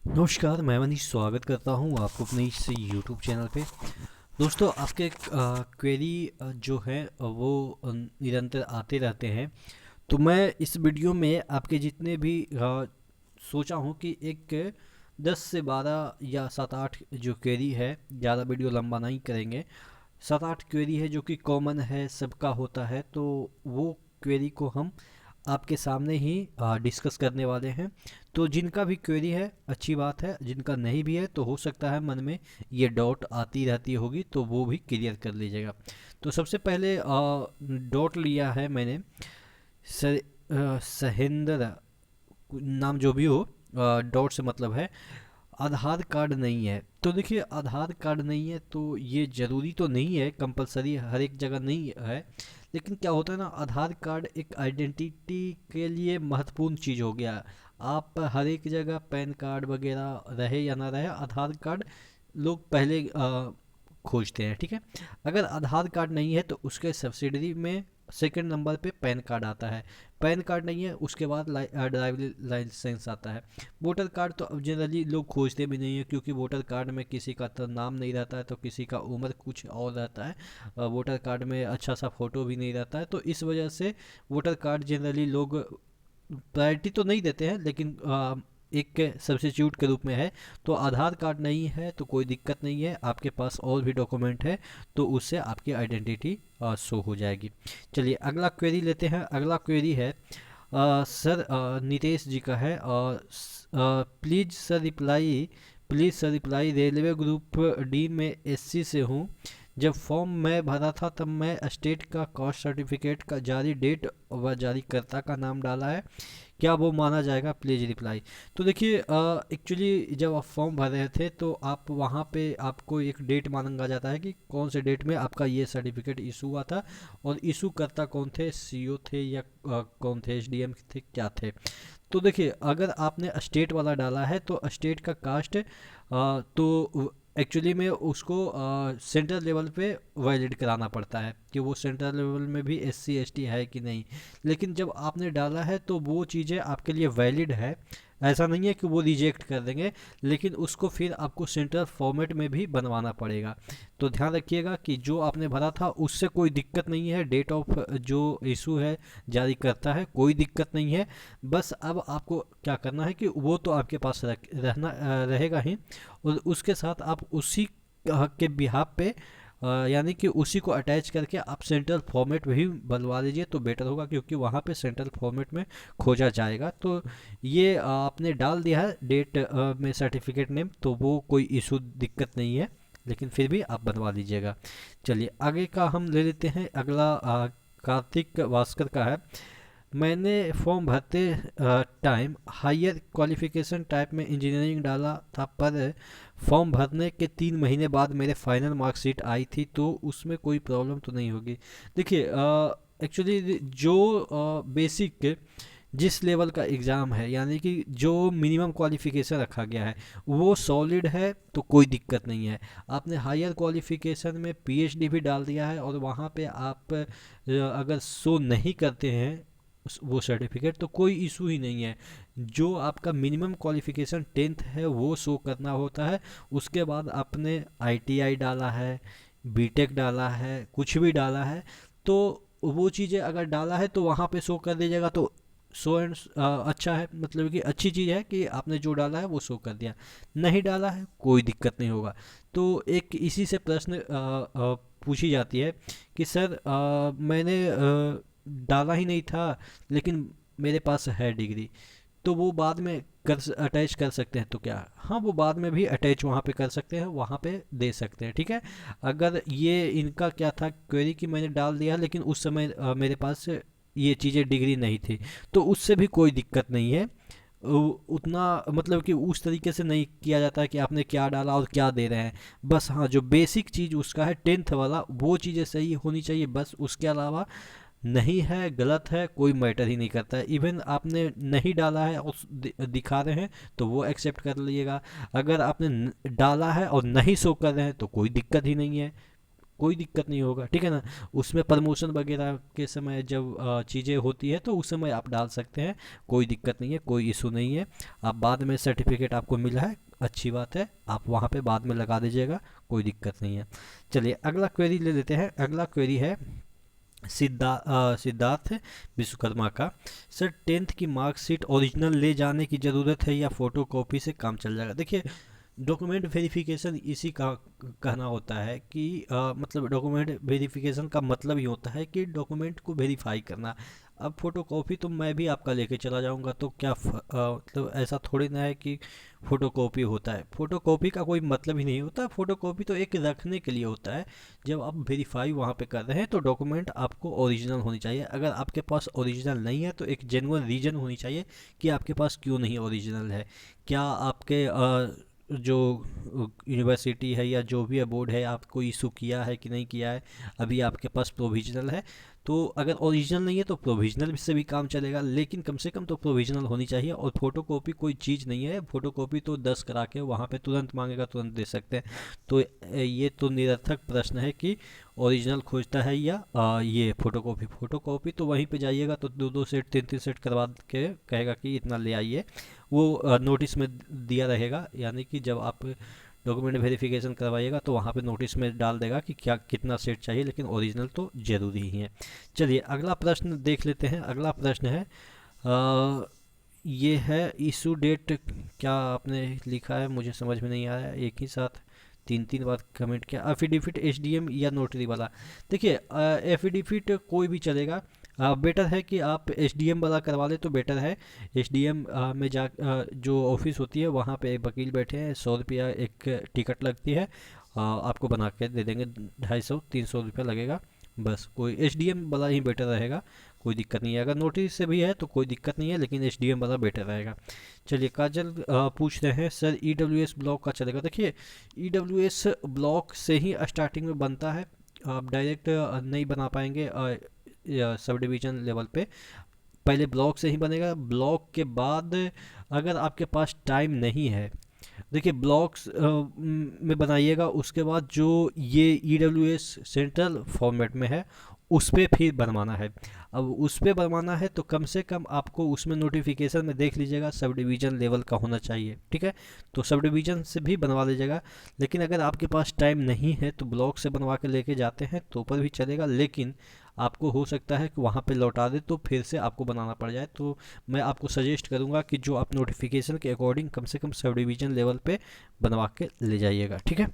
नमस्कार, मैं मनीष स्वागत करता हूँ आपको अपने इस यूट्यूब चैनल पे। दोस्तों, आपके क्वेरी जो है वो निरंतर आते रहते हैं। तो मैं इस वीडियो में आपके जितने भी सोचा हूँ कि एक 10 से 12 या 7-8 जो क्वेरी है, ज़्यादा वीडियो लंबा नहीं करेंगे। 7-8 क्वेरी है जो कि कॉमन है, सबका होता है, तो वो क्वेरी को हम आपके सामने ही डिस्कस करने वाले हैं। तो जिनका भी क्वेरी है अच्छी बात है, जिनका नहीं भी है तो हो सकता है मन में ये डाउट आती रहती होगी, तो वो भी क्लियर कर लीजिएगा। तो सबसे पहले डाउट लिया है मैंने सहेंद्र नाम जो भी हो, डाउट से मतलब है आधार कार्ड नहीं है। तो देखिए, आधार कार्ड नहीं है तो ये ज़रूरी तो नहीं है, कंपलसरी हर एक जगह नहीं है। लेकिन क्या होता है ना, आधार कार्ड एक आइडेंटिटी के लिए महत्वपूर्ण चीज़ हो गया। आप हर एक जगह पैन कार्ड वगैरह रहे या ना रहे, आधार कार्ड लोग पहले खोजते हैं, ठीक है। अगर आधार कार्ड नहीं है तो उसके सब्सिडरी में सेकंड नंबर पे पैन कार्ड आता है। पैन कार्ड नहीं है उसके बाद ड्राइविंग लाइसेंस आता है। वोटर कार्ड तो अब जनरली लोग खोजते भी नहीं है, क्योंकि वोटर कार्ड में किसी का तो नाम नहीं रहता है तो किसी का उम्र कुछ और रहता है। वोटर कार्ड में अच्छा सा फोटो भी नहीं रहता है, तो इस वजह से वोटर कार्ड जनरली लोग प्रायोरिटी तो नहीं देते हैं, लेकिन एक सब्सिट्यूट के रूप में है। तो आधार कार्ड नहीं है तो कोई दिक्कत नहीं है, आपके पास और भी डॉक्यूमेंट है तो उससे आपकी आइडेंटिटी शो हो जाएगी। चलिए अगला क्वेरी लेते हैं। अगला क्वेरी है सर नितेश जी का है। Please sir reply, railway group D में एससी से हूँ। जब फॉर्म मैं भरा था तब मैं स्टेट का कास्ट सर्टिफिकेट का जारी डेट व जारीकर्ता का नाम डाला है, क्या वो माना जाएगा? Please reply. तो देखिए, एक्चुअली जब आप फॉर्म भर रहे थे तो आप वहाँ पे आपको एक डेट मांगा जाता है कि कौन से डेट में आपका ये सर्टिफिकेट इशू हुआ था, और इशू करता कौन थे, सीओ थे या कौन थे, एसडीएम थे, क्या थे। तो देखिए, अगर आपने स्टेट वाला डाला है तो स्टेट का कास्ट तो एक्चुअली में उसको सेंट्रल लेवल पे वैलिड कराना पड़ता है कि वो सेंट्रल लेवल में भी एससी एसटी है कि नहीं। लेकिन जब आपने डाला है तो वो चीज़ें आपके लिए वैलिड है, ऐसा नहीं है कि वो रिजेक्ट कर देंगे, लेकिन उसको फिर आपको सेंट्रल फॉर्मेट में भी बनवाना पड़ेगा। तो ध्यान रखिएगा कि जो आपने भरा था उससे कोई दिक्कत नहीं है, डेट ऑफ जो इशू है जारी करता है, कोई दिक्कत नहीं है। बस अब आपको क्या करना है कि वो तो आपके पास रहेगा ही, और उसके साथ आप उसी के बिहाफ पे यानी कि उसी को अटैच करके आप सेंट्रल फॉर्मेट में भी बनवा लीजिए तो बेटर होगा, क्योंकि वहाँ पे सेंट्रल फॉर्मेट में खोजा जाएगा। तो ये आपने डाल दिया है डेट में सर्टिफिकेट नेम, तो वो कोई इशू दिक्कत नहीं है, लेकिन फिर भी आप बनवा लीजिएगा। चलिए आगे का हम ले लेते हैं। अगला कार्तिक भास्कर का है। मैंने फॉर्म भरते टाइम हायर क्वालिफिकेशन टाइप में इंजीनियरिंग डाला था, पर फॉर्म भरने के 3 महीने बाद मेरे फाइनल मार्कशीट आई थी, तो उसमें कोई प्रॉब्लम तो नहीं होगी? देखिए, एक्चुअली जो बेसिक जिस लेवल का एग्ज़ाम है, यानी कि जो मिनिमम क्वालिफ़िकेशन रखा गया है वो सॉलिड है तो कोई दिक्कत नहीं है। आपने हायर क्वालिफ़िकेशन में पीएचडी भी डाल दिया है और वहाँ पे आप अगर शो नहीं करते हैं वो सर्टिफिकेट, तो कोई इशू ही नहीं है। जो आपका मिनिमम क्वालिफ़िकेशन 10th है वो शो करना होता है। उसके बाद आपने आईटीआई डाला है, बीटेक डाला है, कुछ भी डाला है, तो वो चीज़ें अगर डाला है तो वहाँ पे शो कर दीजिएगा, तो शो एंड अच्छा है, मतलब कि अच्छी चीज़ है कि आपने जो डाला है वो शो कर दिया। नहीं डाला है कोई दिक्कत नहीं होगा। तो एक इसी से प्रश्न पूछी जाती है कि सर मैंने डाला ही नहीं था लेकिन मेरे पास है डिग्री, तो वो बाद में कर अटैच कर सकते हैं तो क्या? हाँ, वो बाद में भी अटैच वहाँ पे कर सकते हैं, वहाँ पे दे सकते हैं, ठीक है। अगर ये इनका क्या था क्वेरी कि मैंने डाल दिया लेकिन उस समय मेरे पास ये चीज़ें डिग्री नहीं थी, तो उससे भी कोई दिक्कत नहीं है। उतना मतलब कि उस तरीके से नहीं किया जाता है कि आपने क्या डाला और क्या दे रहे हैं। बस हाँ, जो बेसिक चीज़ उसका है 10th वाला, वो चीज़ें सही होनी चाहिए, बस उसके अलावा नहीं है, गलत है, कोई मैटर ही नहीं करता है। इवन आपने नहीं डाला है और दिखा रहे हैं तो वो एक्सेप्ट कर लीजिएगा। अगर आपने डाला है और नहीं शो कर रहे हैं तो कोई दिक्कत ही नहीं है। कोई दिक्कत नहीं होगा, ठीक है ना। उसमें प्रमोशन वगैरह के समय जब चीज़ें होती है तो उस समय आप डाल सकते हैं, कोई दिक्कत नहीं है, कोई इशू नहीं है। आप बाद में सर्टिफिकेट आपको मिला है, अच्छी बात है, आप वहाँ पे बाद में लगा दीजिएगा, कोई दिक्कत नहीं है। चलिए अगला क्वेरी ले लेते हैं। अगला क्वेरी है सिद्धार्थ विश्वकर्मा का। सर 10th की मार्कशीट ओरिजिनल ले जाने की ज़रूरत है या फ़ोटो कॉपी से काम चल जाएगा? देखिए, डॉक्यूमेंट वेरिफिकेशन इसी का कहना होता है कि मतलब डॉक्यूमेंट वेरिफिकेशन का मतलब ही होता है कि डॉक्यूमेंट को वेरीफाई करना। अब फोटोकॉपी तो मैं भी आपका लेके चला जाऊंगा, तो क्या मतलब ऐसा थोड़ी ना है कि फ़ोटोकॉपी होता है। फ़ोटोकॉपी का कोई मतलब ही नहीं होता, फ़ोटोकॉपी तो एक रखने के लिए होता है। जब आप वेरीफाई वहाँ पे कर रहे हैं तो डॉक्यूमेंट आपको ओरिजिनल होनी चाहिए। अगर आपके पास ओरिजिनल नहीं है तो एक जेन्युइन रीज़न होनी चाहिए कि आपके पास क्यों नहीं ओरिजिनल है। क्या आपके जो यूनिवर्सिटी है या जो भी बोर्ड है आपको इशू किया है कि नहीं किया है, अभी आपके पास प्रोविजनल है। तो अगर ओरिजिनल नहीं है तो प्रोविजनल से भी काम चलेगा, लेकिन कम से कम तो प्रोविजनल होनी चाहिए। और फोटोकॉपी कोई चीज़ नहीं है, फोटोकॉपी तो 10 करा के वहाँ पे तुरंत मांगेगा तुरंत दे सकते हैं। तो ये तो निरर्थक प्रश्न है कि ओरिजिनल खोजता है या ये फोटोकॉपी। फोटोकॉपी तो वहीं पे जाइएगा तो 2-2 सेट 3-3 सेट करवा के कहेगा कि इतना ले आइए, वो नोटिस में दिया रहेगा। यानी कि जब आप डॉक्यूमेंट वेरिफिकेशन करवाइएगा तो वहाँ पे नोटिस में डाल देगा कि क्या कितना सेट चाहिए, लेकिन ओरिजिनल तो ज़रूरी ही है। चलिए अगला प्रश्न देख लेते हैं। अगला प्रश्न है ये है इशू डेट। क्या आपने लिखा है मुझे समझ में नहीं आया, एक ही साथ 3-3 बार कमेंट किया। एफिडेविट एचडीएम या नोटरी वाला? देखिए एफिडेविट कोई भी चलेगा। बेटर है कि आप एचडीएम वाला करवा ले तो बेटर है। एचडीएम में जो ऑफिस होती है वहाँ पे एक वकील बैठे हैं, 100 रुपया एक टिकट लगती है, आपको बना के दे देंगे, 250-300 रुपया लगेगा बस। कोई एचडीएम वाला ही बेटर रहेगा, कोई दिक्कत नहीं है। अगर नोटिस से भी है तो कोई दिक्कत नहीं है, लेकिन एचडीएम वाला बेटर रहेगा। चलिए काजल पूछ रहे हैं सर ईडब्ल्यूएस ब्लॉक का चलेगा? देखिए ईडब्ल्यूएस ब्लॉक से ही स्टार्टिंग में बनता है, आप डायरेक्ट नहीं बना पाएंगे सब डिवीज़न लेवल पे। पहले ब्लॉक से ही बनेगा, ब्लॉक के बाद अगर आपके पास टाइम नहीं है, देखिए ब्लॉक्स में बनाइएगा, उसके बाद जो ये ईडब्ल्यूएस सेंट्रल फॉर्मेट में है उस पर फिर बनवाना है। अब उस पर बनवाना है तो कम से कम आपको उसमें नोटिफिकेशन में देख लीजिएगा सब डिवीज़न लेवल का होना चाहिए, ठीक है। तो सब डिवीज़न से भी बनवा लीजिएगा। लेकिन अगर आपके पास टाइम नहीं है तो ब्लॉक से बनवा के लेके जाते हैं तो ऊपर भी चलेगा, लेकिन आपको हो सकता है कि वहाँ पे लौटा दे तो फिर से आपको बनाना पड़ जाए। तो मैं आपको सजेस्ट करूँगा कि जो आप नोटिफिकेशन के अकॉर्डिंग कम से कम सब डिवीज़न लेवल पे बनवा के ले जाइएगा, ठीक है।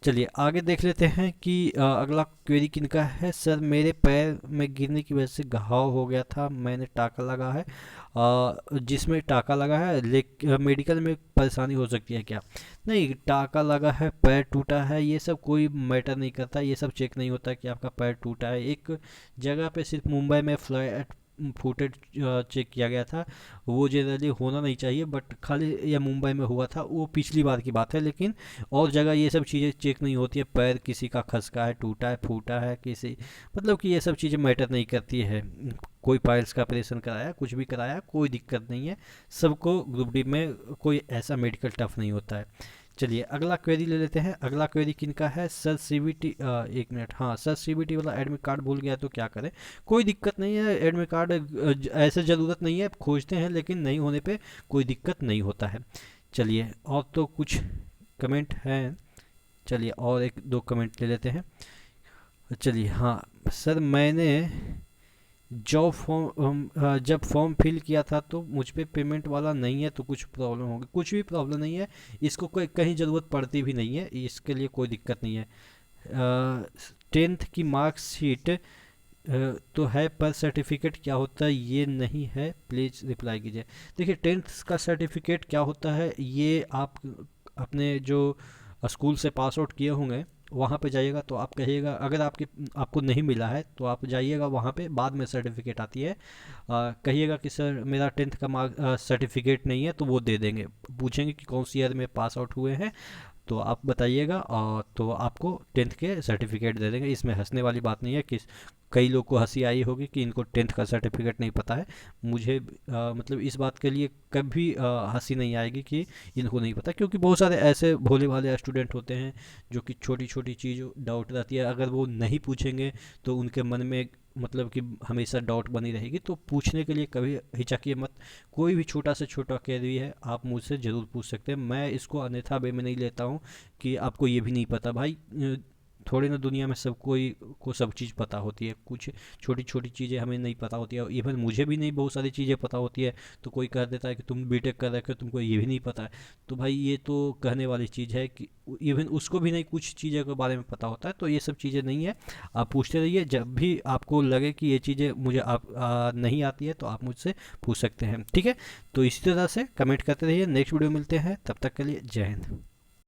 चलिए आगे देख लेते हैं कि अगला क्वेरी किनका है। सर मेरे पैर में गिरने की वजह से घाव हो गया था, मैंने टाका लगा है। जिसमें टाका लगा है मेडिकल में परेशानी हो सकती है क्या? नहीं, टाका लगा है, पैर टूटा है, ये सब कोई मैटर नहीं करता, ये सब चेक नहीं होता कि आपका पैर टूटा है। एक जगह पे सिर्फ मुंबई में फ्लैट फुटेज चेक किया गया था, वो जनरली होना नहीं चाहिए, बट खाली या मुंबई में हुआ था, वो पिछली बार की बात है। लेकिन और जगह ये सब चीज़ें चेक नहीं होती है, पैर किसी का खसका है, टूटा है, फूटा है, किसी मतलब कि ये सब चीज़ें मैटर नहीं करती है। कोई पाइल्स का ऑपरेशन कराया, कुछ भी कराया, कोई दिक्कत नहीं है, सबको ग्रुप डी में कोई ऐसा मेडिकल टफ नहीं होता है। चलिए अगला क्वेरी ले लेते हैं। अगला क्वेरी किनका है? सर सीबीटी, एक मिनट, हाँ सर सीबीटी वाला एडमिट कार्ड भूल गया तो क्या करें? कोई दिक्कत नहीं है, एडमिट कार्ड ऐसे ज़रूरत नहीं है, खोजते हैं लेकिन नहीं होने पे कोई दिक्कत नहीं होता है। चलिए और तो कुछ कमेंट हैं, चलिए और 1-2 कमेंट ले लेते हैं। चलिए हाँ सर, मैंने जब फॉर्म फिल किया था तो मुझ पे पेमेंट वाला नहीं है, तो कुछ प्रॉब्लम होगी? कुछ भी प्रॉब्लम नहीं है, इसको कोई कहीं ज़रूरत पड़ती भी नहीं है, इसके लिए कोई दिक्कत नहीं है। 10th की मार्कशीट तो है पर सर्टिफिकेट क्या होता है ये नहीं है, प्लीज़ रिप्लाई कीजिए। देखिए 10th का सर्टिफिकेट क्या होता है, ये आप अपने जो स्कूल से पास आउट किए होंगे वहाँ पे जाइएगा तो आप कहिएगा, अगर आपको नहीं मिला है तो आप जाइएगा वहाँ पे, बाद में सर्टिफिकेट आती है, कहिएगा कि सर मेरा 10th का सर्टिफिकेट नहीं है, तो वो दे देंगे। पूछेंगे कि कौन सी ईयर में पास आउट हुए हैं तो आप बताइएगा, और तो आपको 10th के सर्टिफिकेट दे देंगे। इसमें हंसने वाली बात नहीं है कि कई लोग को हंसी आई होगी कि इनको 10th का सर्टिफिकेट नहीं पता है। मुझे मतलब इस बात के लिए कभी हंसी नहीं आएगी कि इनको नहीं पता, क्योंकि बहुत सारे ऐसे भोले भाले स्टूडेंट होते हैं जो कि छोटी छोटी चीज़ डाउट रहती है, अगर वो नहीं पूछेंगे तो उनके मन में मतलब कि हमेशा डाउट बनी रहेगी। तो पूछने के लिए कभी हिचकिए मत। कोई भी छोटा से छोटा क्वेरी है आप मुझसे ज़रूर पूछ सकते हैं। मैं इसको अन्यथा वे में नहीं लेता हूँ कि आपको ये भी नहीं पता। भाई थोड़ी ना दुनिया में सब कोई को सब चीज़ पता होती है, कुछ छोटी छोटी चीज़ें हमें नहीं पता होती है, इवन मुझे भी नहीं बहुत सारी चीज़ें पता होती है। तो कोई कह देता है कि तुम बीटेक कर रखे हो तुमको ये भी नहीं पता है, तो भाई ये तो कहने वाली चीज़ है कि इवन उसको भी नहीं कुछ चीज़ों के बारे में पता होता है। तो ये सब चीज़ें नहीं है। आप पूछते रहिए, जब भी आपको लगे कि ये चीज़ें मुझे नहीं आती है तो आप मुझसे पूछ सकते हैं, ठीक है। तो इसी तरह से कमेंट करते रहिए। नेक्स्ट वीडियो मिलते हैं, तब तक के लिए जय हिंद।